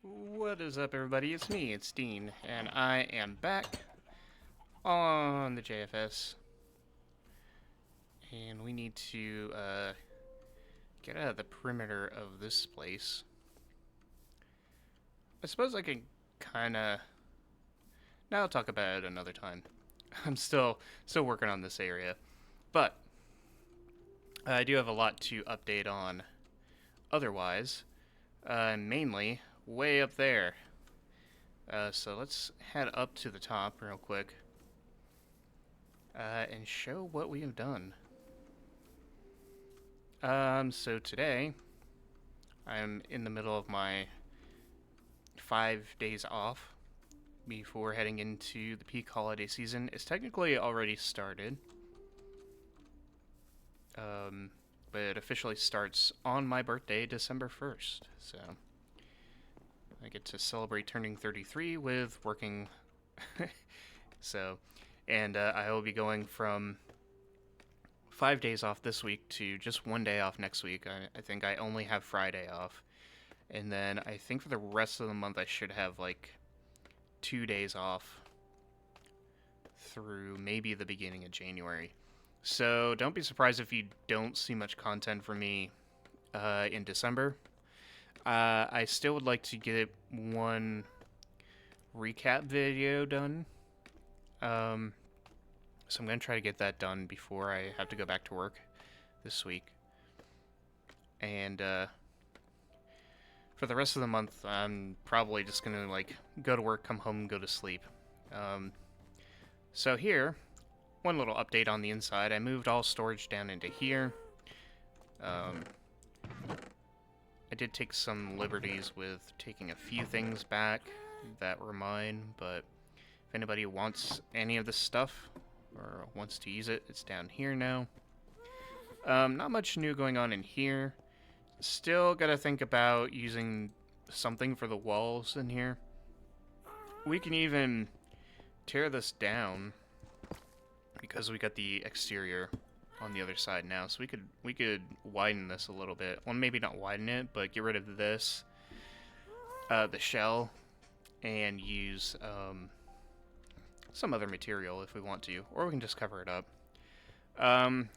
What is up, everybody? It's me, it's Dean, and I am back on the JFS. And we need to get out of the perimeter of this place. I suppose I can kind of. Now I'll talk about it another time. I'm still working on this area, but I do have a lot to update on. Otherwise, mainly way up there. So let's head up to the top real quick. And show what we have done. So today, I'm in the middle of my 5 days off before heading into the peak holiday season. It's technically already started, but it officially starts on my birthday, December 1st. So I get to celebrate turning 33 with working. And I will be going from 5 days off this week to just 1 day off next week. I think I only have Friday off. And then I think for the rest of the month I should have like 2 days off through maybe the beginning of January. So don't be surprised if you don't see much content from me in December. I still would like to get one recap video done. So I'm going to try to get that done before I have to go back to work this week. And for the rest of the month, I'm probably just going to like go to work, come home, and go to sleep. So here, one little update on the inside. I moved all storage down into here. I did take some liberties with taking a few things back that were mine, but if anybody wants any of this stuff or wants to use it, it's down here now. Not much new going on in here. Still gotta think about using something for the walls in here. We can even tear this down because we got the exterior on the other side now, so we could widen this a little bit. Well, maybe not widen it, but get rid of this, the shell, and use some other material if we want to, or we can just cover it up.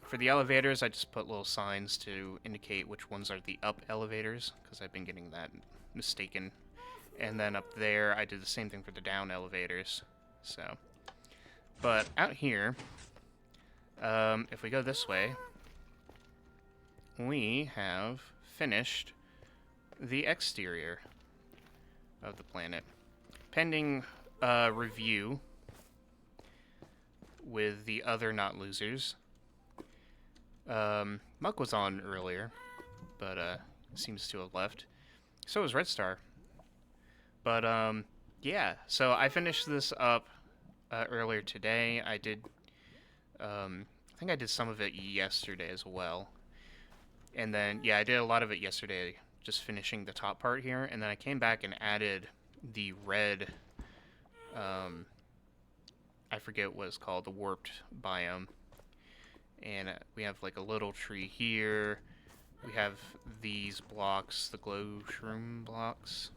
For the elevators, I just put little signs to indicate which ones are the up elevators, because I've been getting that mistaken. And then up there, I did the same thing for the down elevators. So, but out here, if we go this way, we have finished the exterior of the planet. Pending review with the other not losers. Muck was on earlier, but seems to have left. So was Red Star. But yeah, so I finished this up earlier today. I did, I think I did some of it yesterday as well. And then, yeah, I did a lot of it yesterday, just finishing the top part here. And then I came back and added the red, I forget what it's called, the warped biome. And we have like a little tree here. We have these blocks, the glow shroom blocks.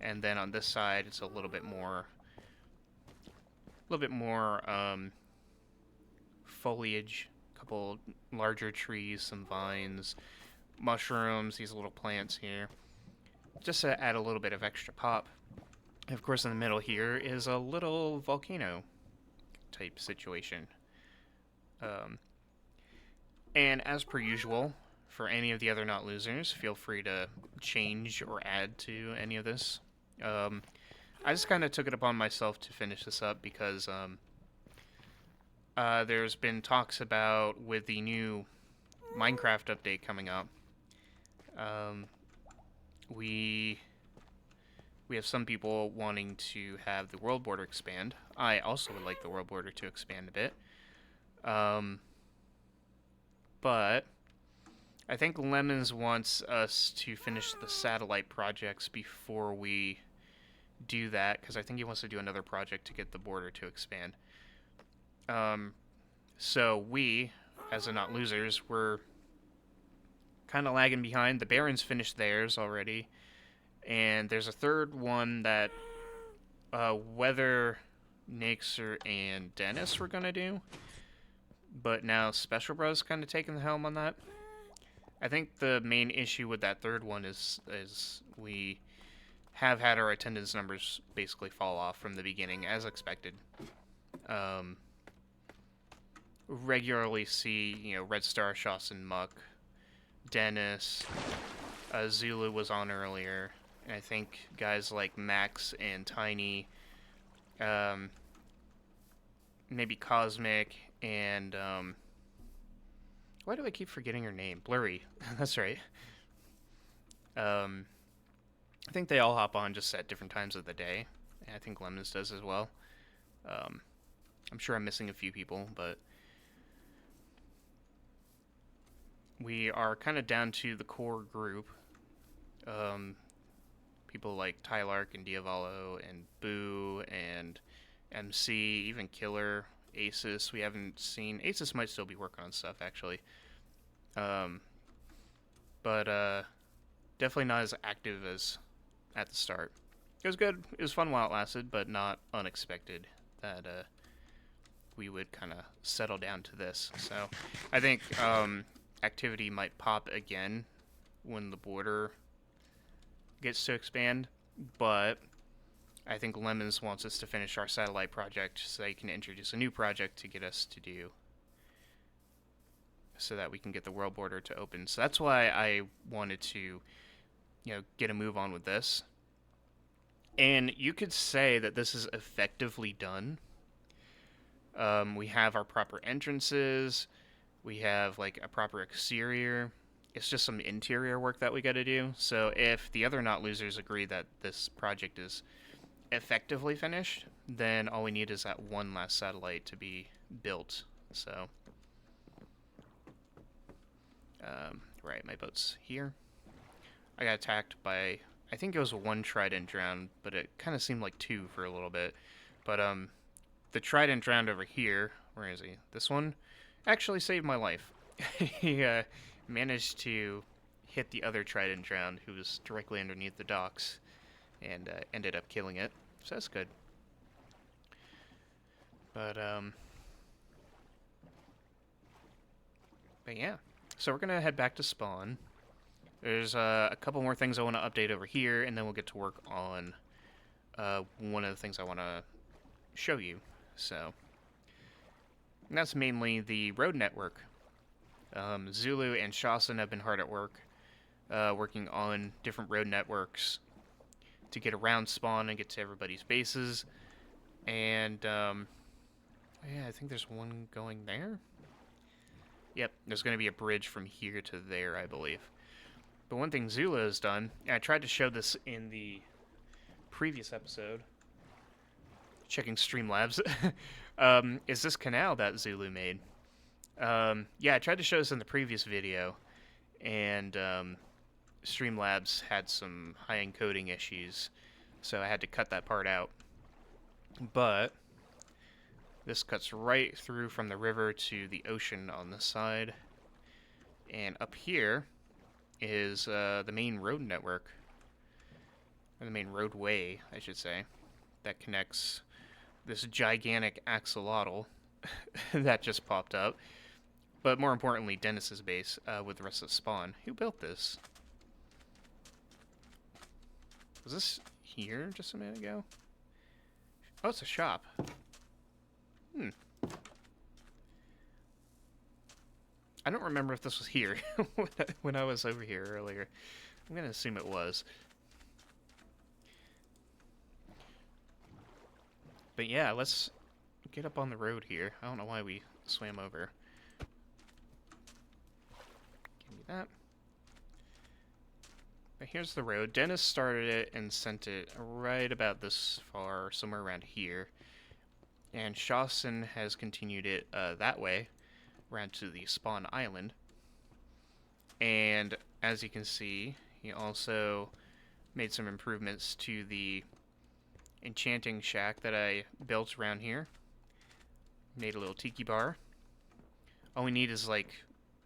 And then on this side, it's a little bit more foliage, a couple larger trees, some vines, mushrooms, these little plants here, just to add a little bit of extra pop. And of course, in the middle here is a little volcano type situation. And as per usual, for any of the other not losers, feel free to change or add to any of this. I just kind of took it upon myself to finish this up because there's been talks about, with the new Minecraft update coming up, we have some people wanting to have the world border expand. I also would like the world border to expand a bit. But I think Lemons wants us to finish the satellite projects before we do that, because I think he wants to do another project to get the border to expand. So we, as the not losers, we're kind of lagging behind. The Barons finished theirs already, And there's a third one that Weather, Nixer, and Dennis were gonna do, but now Special Bros kind of taking the helm on that. I think the main issue with that third one is we have had our attendance numbers basically fall off from the beginning, as expected. Regularly see, Red Star, Shawson, Muck, Dennis, Zulu was on earlier, and I think guys like Max and Tiny, maybe Cosmic, and why do I keep forgetting her name? Blurry. That's right. I think they all hop on just at different times of the day. And I think Lemons does as well. I'm sure I'm missing a few people, but we are kind of down to the core group. People like Tylark and Diavolo and Boo and MC, even Killer, Asus. We haven't seen... Asus might still be working on stuff, actually. But definitely not as active as at the start. It was good. It was fun while it lasted, but not unexpected that we would kind of settle down to this. So I think activity might pop again when the border gets to expand, but I think Lemons wants us to finish our satellite project so they can introduce a new project to get us to do, so that we can get the world border to open. So that's why I wanted to, get a move on with this. And you could say that this is effectively done. We have our proper entrances. We have like a proper exterior. It's just some interior work that we got to do. So if the other not losers agree that this project is effectively finished, then all we need is that one last satellite to be built. So, right, my boat's here. I got attacked by, I think it was one trident drowned, but it kind of seemed like two for a little bit. But the trident drowned over here. Where is he? This one actually saved my life. He managed to hit the other trident drowned, who was directly underneath the docks, and ended up killing it. So that's good. But yeah. So we're gonna head back to spawn. There's a couple more things I want to update over here, and then we'll get to work on one of the things I want to show you. So, and that's mainly the road network. Zulu and Shawson have been hard at work, working on different road networks to get around spawn and get to everybody's bases. And, yeah, I think there's one going there. Yep, there's going to be a bridge from here to there, I believe. But one thing Zulu has done, and I tried to show this in the previous episode, checking Streamlabs, is this canal that Zulu made. Yeah, I tried to show this in the previous video, and Streamlabs had some high encoding issues, so I had to cut that part out. But this cuts right through from the river to the ocean on this side, and up here is the main road network, or the main roadway, I should say, that connects this gigantic axolotl that just popped up. But more importantly, Dennis's base with the rest of the spawn. Who built this? Was this here just a minute ago? Oh, it's a shop. I don't remember if this was here when I was over here earlier. I'm going to assume it was. But yeah, let's get up on the road here. I don't know why we swam over. Give me that. But here's the road. Dennis started it and sent it right about this far, somewhere around here. And Shawson has continued it that way, around to the spawn island. And as you can see, he also made some improvements to the enchanting shack that I built around here. Made a little tiki bar. All we need is like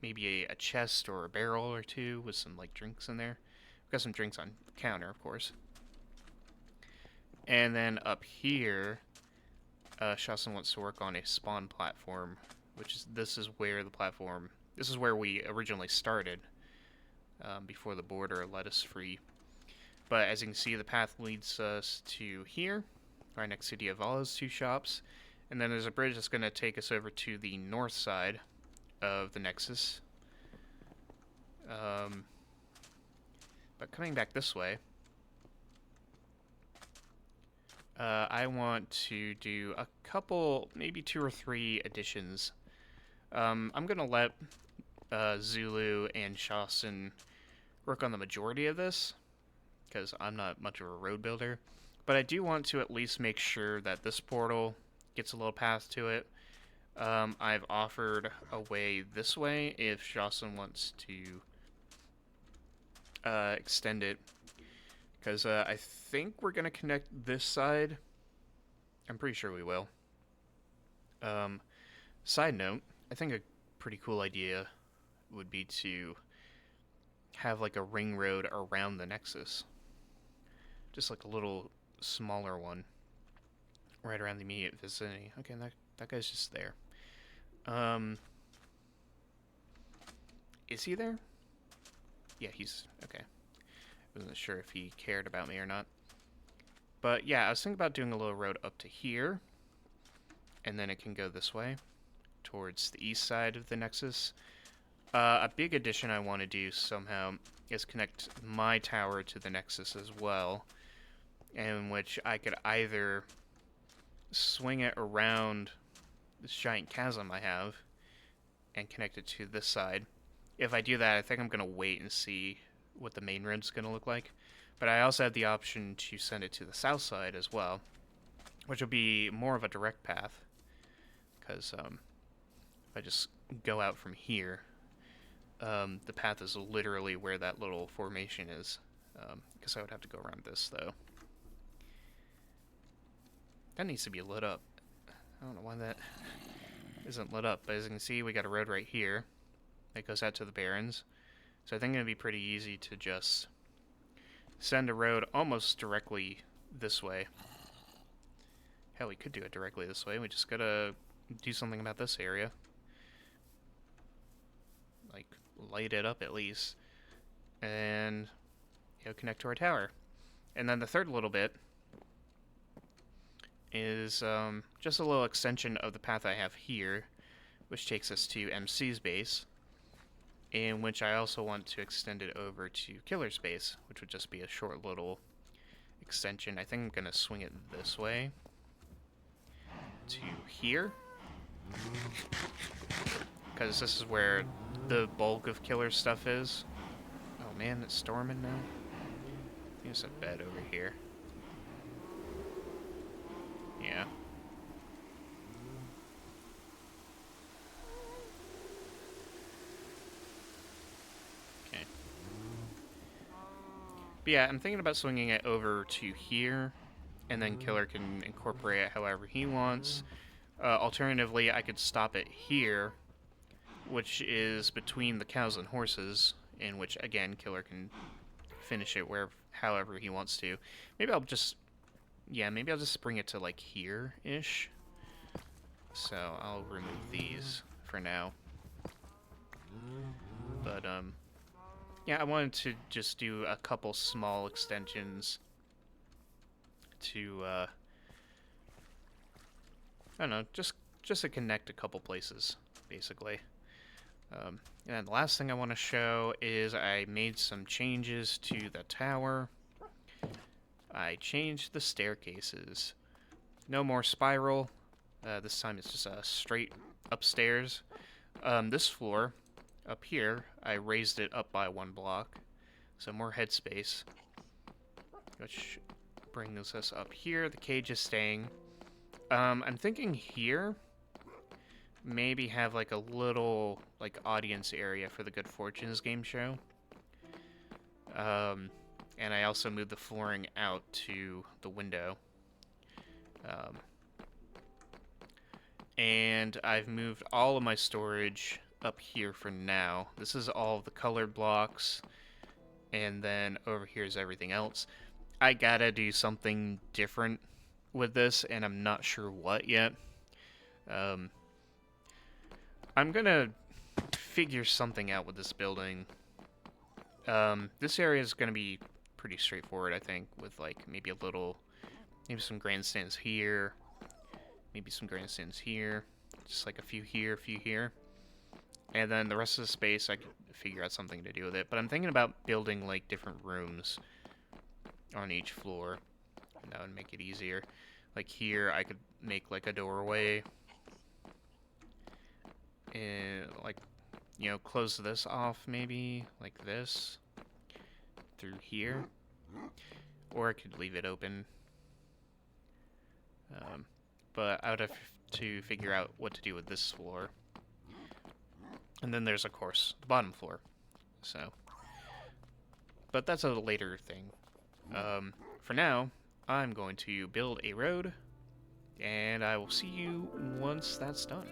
maybe a chest or a barrel or two with some like drinks in there. got some drinks on counter, of course. And then up here, Shasun wants to work on a spawn platform, which is this is where we originally started before the border let us free. But as you can see, the path leads us to here, right next to Diavolo's 2 shops, and then there's a bridge that's going to take us over to the north side of the Nexus. But coming back this way, I want to do a couple, maybe 2 or 3 additions. I'm going to let Zulu and Shasun work on the majority of this, because I'm not much of a road builder. But I do want to at least make sure that this portal gets a little path to it. I've offered a way this way if Shasun wants to extend it, because I think we're going to connect this side. I'm pretty sure we will. Side note, I think a pretty cool idea would be to have like a ring road around the Nexus. Just like a little smaller one right around the immediate vicinity. Okay, that guy's just there. Is he there? Yeah, he's okay. Wasn't sure if he cared about me or not. But yeah, I was thinking about doing a little road up to here, and then it can go this way towards the east side of the Nexus. A big addition I want to do somehow is connect my tower to the Nexus as well, in which I could either swing it around this giant chasm I have and connect it to this side. If I do that, I think I'm going to wait and see what the main road's going to look like. But I also have the option to send it to the south side as well, which will be more of a direct path, because if I just go out from here, the path is literally where that little formation is. Because I would have to go around this, though. That needs to be lit up. I don't know why that isn't lit up, but as you can see, we got a road right here that goes out to the Barrens. So I think it'd be pretty easy to just send a road almost directly this way. Hell, we could do it directly this way. We just gotta do something about this area. Like, light it up at least. And, connect to our tower. And then the third little bit is just a little extension of the path I have here, which takes us to MC's base, in which I also want to extend it over to Killer's base, which would just be a short little extension. I think I'm going to swing it this way to here, because this is where the bulk of Killer's stuff is. Oh man, it's storming now. I think there's a bed over here. Yeah. Okay. But yeah, I'm thinking about swinging it over to here, and then Killer can incorporate it however he wants. Alternatively, I could stop it here, which is between the cows and horses, in which, again, Killer can finish it however he wants to. Maybe I'll just bring it to, like, here-ish. So, I'll remove these for now. But, yeah, I wanted to just do a couple small extensions to, I don't know, just to connect a couple places, basically. And then the last thing I want to show is I made some changes to the tower. I changed the staircases. No more spiral. This time it's just straight upstairs. This floor, up here, I raised it up by 1 block. So more headspace. Which brings us up here. The cage is staying. I'm thinking here, maybe have like a little like audience area for the Good Fortunes game show. And I also moved the flooring out to the window. And I've moved all of my storage up here for now. This is all of the colored blocks and then over here is everything else. I gotta do something different with this, and I'm not sure what yet. Um, I'm gonna figure something out with this building. This area is gonna be pretty straightforward, I think, with like maybe some grandstands here, maybe some grandstands here, just like a few here, and then the rest of the space I could figure out something to do with it. But I'm thinking about building like different rooms on each floor, and that would make it easier. Like here, I could make like a doorway, and like, you know, close this off maybe like this through here, or I could leave it open. But I would have to figure out what to do with this floor. And then there's, of course, the bottom floor. So, but that's a later thing. For now, I'm going to build a road, and I will see you once that's done.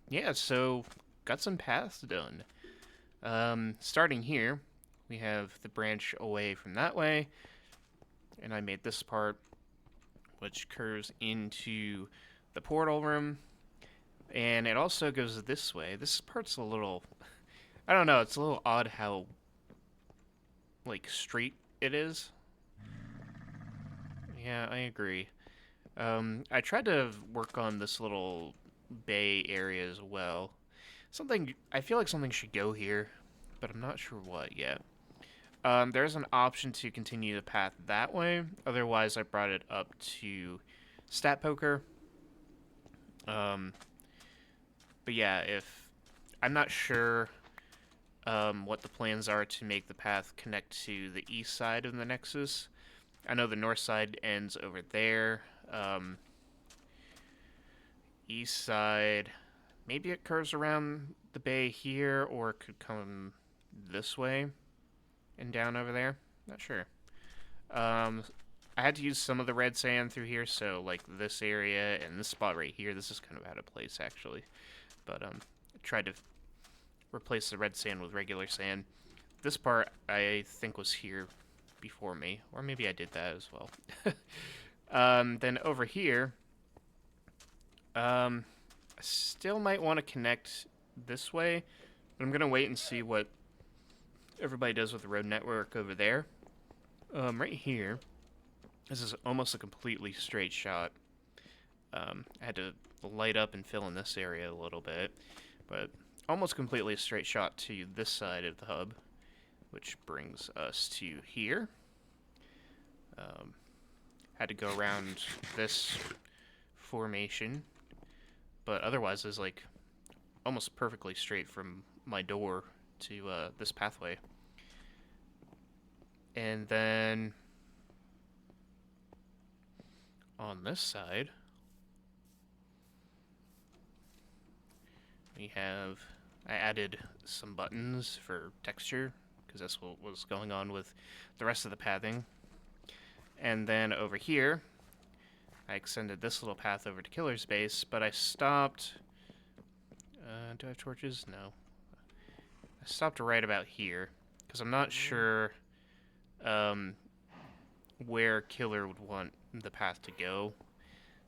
Yeah, so got some paths done. Starting here, we have the branch away from that way, and I made this part, which curves into the portal room, and it also goes this way. This part's a little, I don't know, it's a little odd how, like, straight it is. Yeah, I agree. I tried to work on this little bay area as well. I feel like something should go here, but I'm not sure what yet. There's an option to continue the path that way. Otherwise, I brought it up to Stat Poker. But yeah, I'm not sure what the plans are to make the path connect to the east side of the Nexus. I know the north side ends over there. East side, maybe it curves around the bay here, or it could come this way and down over there. Not sure. I had to use some of the red sand through here, so like this area and this spot right here, this is kind of out of place actually. But I tried to replace the red sand with regular sand. This part I think was here before me, or maybe I did that as well. Then over here, I still might want to connect this way, but I'm gonna wait and see what everybody does with the road network over there. Right here, this is almost a completely straight shot. I had to light up and fill in this area a little bit. But almost completely a straight shot to this side of the hub, which brings us to here. Had to go around this formation, but otherwise is like almost perfectly straight from my door to this pathway. And then on this side, we have, I added some buttons for texture, because that's what was going on with the rest of the pathing. And then over here, I extended this little path over to Killer's base, but I stopped... do I have torches? No. I stopped right about here, because I'm not sure where Killer would want the path to go.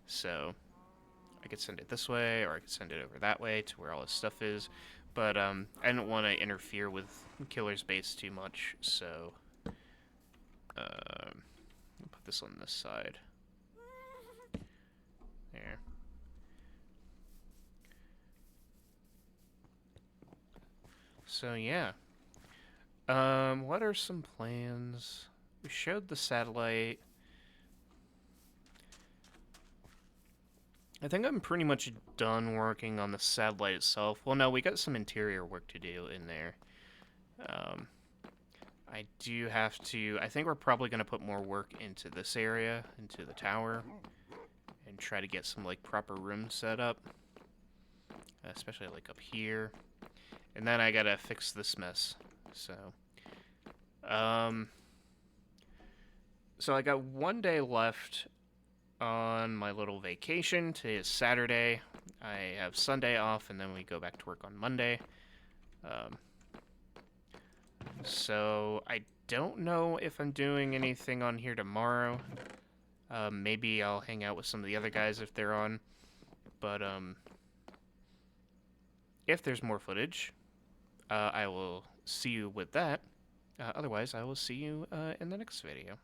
So I could send it this way, or I could send it over that way to where all his stuff is. But I didn't want to interfere with Killer's base too much, so I'll put this on this side. There. So yeah. What are some plans? We showed the satellite. I think I'm pretty much done working on the satellite itself. Well, no, we got some interior work to do in there. I do have to... I think we're probably going to put more work into this area, into the tower, and try to get some, like, proper rooms set up. Especially, like, up here. And then I gotta fix this mess. So I got one day left on my little vacation. Today is Saturday. I have Sunday off, and then we go back to work on Monday. So I don't know if I'm doing anything on here tomorrow. Maybe I'll hang out with some of the other guys if they're on. But if there's more footage, I will see you with that. Otherwise, I will see you in the next video.